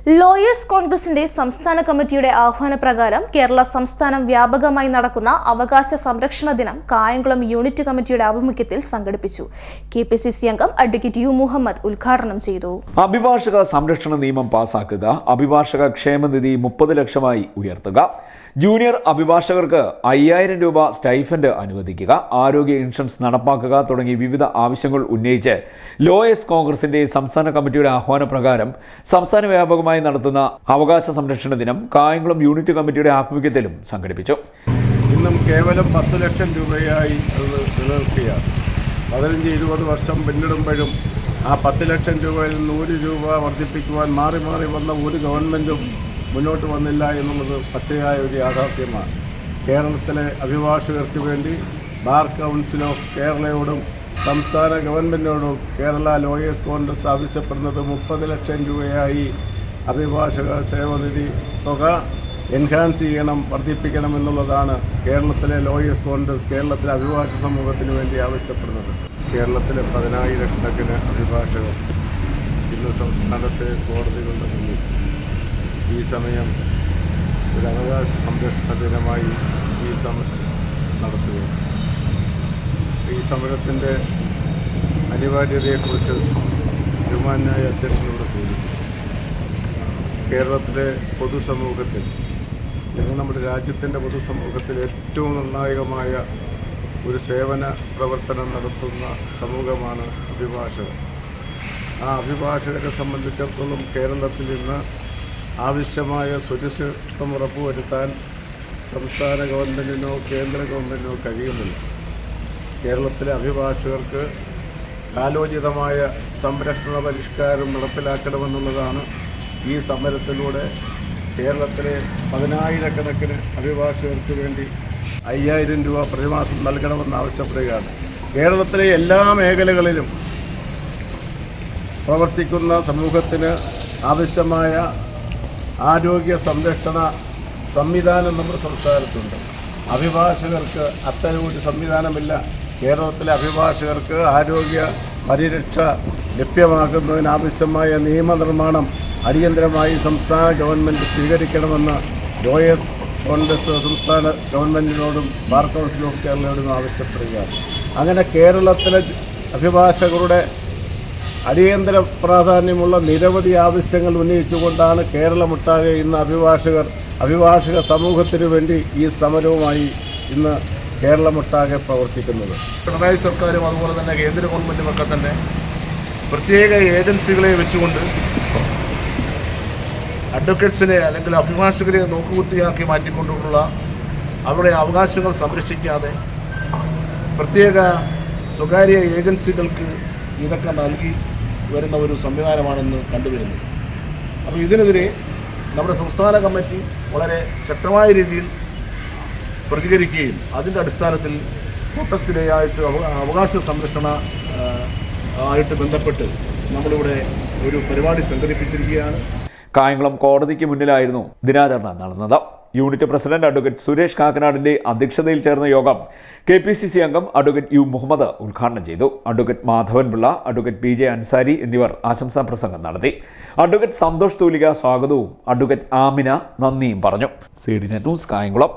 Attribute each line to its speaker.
Speaker 1: Lawyers കോൺഗ്രസിന്റെ സംസ്ഥാന കമ്മിറ്റിയുടെ ആഹ്വാനപ്രകാരം കേരള സംസ്ഥാനം വ്യാപകമായി നടക്കുന്ന അവകാശ സംരക്ഷണ ദിനം കായംകുളം യൂണിറ്റ് കമ്മിറ്റിയുടെ ആഭിമുഖ്യത്തിൽ സംഘടിപ്പിച്ചു. കെപിസിസി അംഗം അഡ്വക്കേറ്റ് യു മുഹമ്മദ് ഉദ്ഘാടനം ചെയ്തു.
Speaker 2: അഭിഭാഷക സംരക്ഷണ നിയമം പാസാക്കുക, അഭിഭാഷക ക്ഷേമനിധി 30 ലക്ഷമായി ഉയർത്തുക, ജൂനിയർ അഭിഭാഷകർക്ക് 5000 രൂപ സ്റ്റൈഫൻഡ് അനുവദിക്കുക, ആരോഗ്യ ഇൻഷുറൻസ് നടപ്പാക്കുക തുടങ്ങി വിവിധ ആവശ്യങ്ങൾ ഉന്നയിച്ച് ലോയേഴ്സ് കോൺഗ്രസിന്റെ സംസ്ഥാന കമ്മിറ്റിയുടെ ആഹ്വാനപ്രകാരം സംസ്ഥാന വ്യാപകമായി നടത്തുന്ന അവകാശ സംരക്ഷണ ദിനം കായംകുളം യൂണിറ്റ് കമ്മിറ്റിയുടെ ആഭിമുഖ്യത്തിലും സംഘടിപ്പിച്ചു.
Speaker 3: ഇന്നും കേവലം 10 ലക്ഷം രൂപയായി അത് നിലനിർത്തുകയാണ്. 15-20 വർഷം പിന്നിടുമ്പോഴും ആ 10 ലക്ഷം രൂപയിൽ 100 രൂപ വർദ്ധിപ്പിക്കുവാൻ മാറി മാറി വന്ന ഒരു ഗവൺമെൻറ്റും മുന്നോട്ട് വന്നില്ല എന്നുള്ളത് പച്ചയായ ഒരു യാഥാർത്ഥ്യമാണ്. കേരളത്തിലെ അഭിഭാഷകർക്ക് വേണ്ടി ബാർ കൗൺസിൽ ഓഫ് കേരളയോടും സംസ്ഥാന ഗവൺമെൻറ്റിനോടും കേരള ലോയേഴ്സ് കോൺഗ്രസ് ആവശ്യപ്പെടുന്നത് 30 ലക്ഷം രൂപയായി അഭിഭാഷക സേവനിധി തുക എൻഹാൻസ് ചെയ്യണം, വർദ്ധിപ്പിക്കണം എന്നുള്ളതാണ് കേരളത്തിലെ ലോയേഴ്സ് കോൺഗ്രസ് കേരളത്തിലെ അഭിഭാഷക സമൂഹത്തിന് വേണ്ടി ആവശ്യപ്പെടുന്നത്. കേരളത്തിലെ 10,000-കണക്കിന് അഭിഭാഷകർ ഇന്ന് സംസ്ഥാനത്തെ കോടതികളുടെ മുന്നിൽ ഈ സമയം ഒരു അവകാശ സംരക്ഷണ ദിനമായി ഈ സമരം നടത്തുകയാണ്. ഈ സമരത്തിൻ്റെ അനിവാര്യതയെക്കുറിച്ച് ബഹുമാന്യായ അധ്യക്ഷനോട് സൂചിപ്പിച്ചു. കേരളത്തിലെ പൊതുസമൂഹത്തിൽ അല്ലെങ്കിൽ നമ്മുടെ രാജ്യത്തിൻ്റെ പൊതുസമൂഹത്തിൽ ഏറ്റവും നിർണായകമായ ഒരു സേവന പ്രവർത്തനം നടത്തുന്ന സമൂഹമാണ് അഭിഭാഷകർ. ആ അഭിഭാഷകരെ സംബന്ധിച്ചിടത്തോളം കേരളത്തിൽ ഇന്ന് ആവശ്യമായ സുരക്ഷിതത്വം ഉറപ്പുവരുത്താൻ സംസ്ഥാന ഗവൺമെൻറ്റിനോ കേന്ദ്ര ഗവൺമെൻറ്റിനോ കഴിയുന്നില്ല. കേരളത്തിലെ അഭിഭാഷകർക്ക് കാലോചിതമായ സംരക്ഷണ പരിഷ്കാരം നടപ്പിലാക്കണമെന്നുള്ളതാണ് ഈ സമരത്തിലൂടെ കേരളത്തിലെ 10,000-കണക്കിന് അഭിഭാഷകർക്ക് വേണ്ടി 5000 രൂപ പ്രതിമാസം നൽകണമെന്ന് ആവശ്യപ്പെടുകയാണ്. കേരളത്തിലെ എല്ലാ മേഖലകളിലും പ്രവർത്തിക്കുന്ന സമൂഹത്തിന് ആവശ്യമായ ആരോഗ്യ സംരക്ഷണ സംവിധാനം നമ്മുടെ സംസ്ഥാനത്തുണ്ട്. അഭിഭാഷകർക്ക് അത്തരമൊരു സംവിധാനമില്ല. കേരളത്തിലെ അഭിഭാഷകർക്ക് ആരോഗ്യ പരിരക്ഷ ലഭ്യമാക്കുന്നതിനാവശ്യമായ നിയമനിർമ്മാണം അടിയന്തരമായി സംസ്ഥാന ഗവൺമെൻറ് സ്വീകരിക്കണമെന്ന് ലോയേഴ്സ് കോൺഗ്രസ് സംസ്ഥാന ഗവൺമെൻറ്റിനോടും ബാർ കൗൺസിൽ ഓഫ് കേരളയോടും ആവശ്യപ്പെടുകയാണ്. അങ്ങനെ കേരളത്തിലെ അഭിഭാഷകരുടെ അടിയന്തര പ്രാധാന്യമുള്ള നിരവധി ആവശ്യങ്ങൾ ഉന്നയിച്ചുകൊണ്ടാണ് കേരളമൊട്ടാകെ ഇന്ന് അഭിഭാഷക സമൂഹത്തിനു വേണ്ടി ഈ സമരവുമായി ഇന്ന് കേരളമൊട്ടാകെ പ്രവർത്തിക്കുന്നത്.
Speaker 4: പിണറായി സർക്കാരും അതുപോലെ തന്നെ കേന്ദ്ര ഗവൺമെൻറ്റുമൊക്കെ തന്നെ പ്രത്യേക ഏജൻസികളെ വെച്ചുകൊണ്ട് അഡ്വക്കേറ്റ്സിനെ അല്ലെങ്കിൽ അഭിഭാഷകരെ നോക്കുകുത്തിയാക്കി മാറ്റിക്കൊണ്ടുള്ള അവരുടെ അവകാശങ്ങൾ സംരക്ഷിക്കാതെ പ്രത്യേക സ്വകാര്യ ഏജൻസികൾക്ക് ഇതൊക്കെ നൽകി വരുന്ന ഒരു സംവിധാനമാണെന്ന് കണ്ടുവരുന്നത്. അപ്പോൾ ഇതിനെതിരെ നമ്മുടെ സംസ്ഥാന കമ്മിറ്റി വളരെ ശക്തമായ രീതിയിൽ പ്രതികരിക്കുകയും അതിൻ്റെ അടിസ്ഥാനത്തിൽ പ്രൊട്ടസ്റ്റ് ഡേ ആയിട്ട് അവകാശ സംരക്ഷണ ആയിട്ട് ബന്ധപ്പെട്ട് നമ്മളിവിടെ ഒരു പരിപാടി സംഘടിപ്പിച്ചിരിക്കുകയാണ്.
Speaker 2: കായംകുളം കോടതിക്ക് മുന്നിലായിരുന്നു ദിനാചരണം നടന്നത്. യൂണിറ്റ് പ്രസിഡന്റ് അഡ്വക്കേറ്റ് സുരേഷ് കാക്കനാടിന്റെ അധ്യക്ഷതയിൽ ചേർന്ന യോഗം കെപിസിസി അംഗം അഡ്വക്കേറ്റ് യു മുഹമ്മദ് ഉദ്ഘാടനം ചെയ്തു. Advocate Madhavan Pillai, advocate PJ Ansari എന്നിവർ ആശംസാ പ്രസംഗം നടത്തി. അഡ്വക്കേറ്റ് സന്തോഷ് തൂലിക സ്വാഗതവും അഡ്വക്കേറ്റ് ആമിന നന്ദിയും പറഞ്ഞു. CDNet news Kayamkulam.